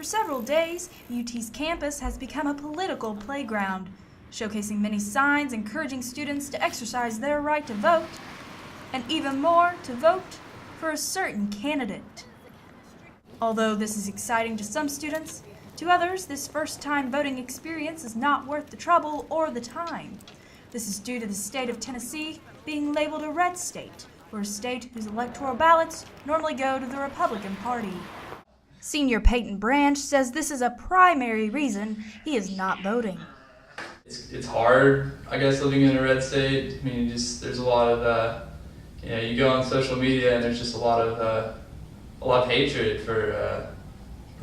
several days, UT's campus has become a political playground, showcasing many signs encouraging students to exercise their right to vote, and even more, to vote for a certain candidate. Although this is exciting to some students, to others, this first-time voting experience is not worth the trouble or the time. This is due to the state of Tennessee being labeled a red state, or a state whose electoral ballots normally go to the Republican Party. Senior Peyton Branch says this is a primary reason he is not voting. It's hard, I guess, living in a red state. I mean, there's a lot of, you go on social media and there's just a lot of hatred for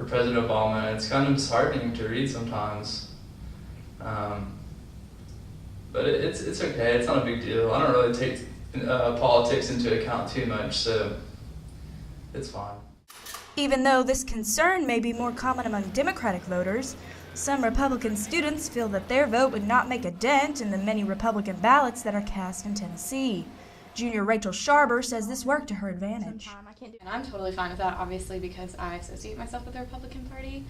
President Obama, and it's kind of disheartening to read sometimes. But it's okay. It's not a big deal. I don't really take politics into account too much, so it's fine. Even though this concern may be more common among Democratic voters, some Republican students feel that their vote would not make a dent in the many Republican ballots that are cast in Tennessee. Junior Rachel Sharber says this worked to her advantage. And I'm totally fine with that, obviously, because I associate myself with the Republican Party.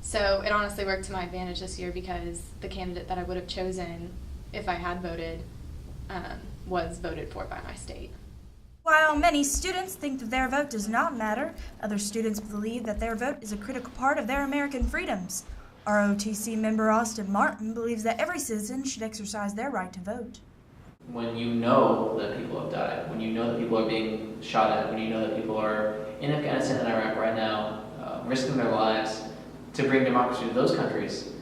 So it honestly worked to my advantage this year because the candidate that I would have chosen if I had voted was voted for by my state. While many students think that their vote does not matter, other students believe that their vote is a critical part of their American freedoms. ROTC member Austin Martin believes that every citizen should exercise their right to vote. When you know that people have died, when you know that people are being shot at, when you know that people are in Afghanistan and Iraq right now, risking their lives to bring democracy to those countries,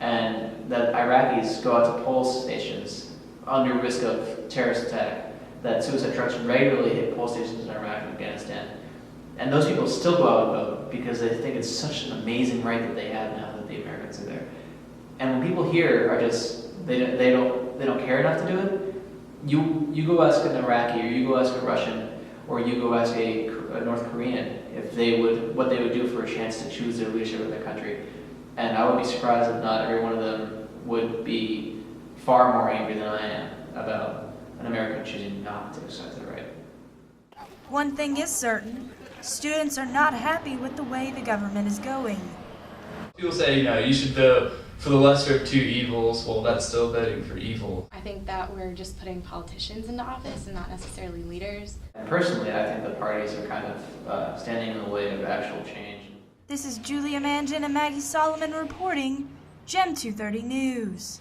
and that Iraqis go out to poll stations under risk of terrorist attack, that suicide trucks regularly hit poll stations in Iraq and Afghanistan, and those people still go out and vote because they think it's such an amazing right that they have now that the Americans are there. And when people here are just, they don't care enough to do it, you go ask an Iraqi, or you go ask a Russian, or you go ask a North Korean what they would do for a chance to choose their leadership of their country. And I would be surprised if not every one of them would be far more angry than I am about an American choosing not to exercise their right. One thing is certain, students are not happy with the way the government is going. People say, you should vote for the lesser of two evils. Well, that's still voting for evil. I think that we're just putting politicians into office and not necessarily leaders. And personally, I think the parties are kind of standing in the way of actual change. This is Julia Mangin and Maggie Solomon reporting, Gem 230 News.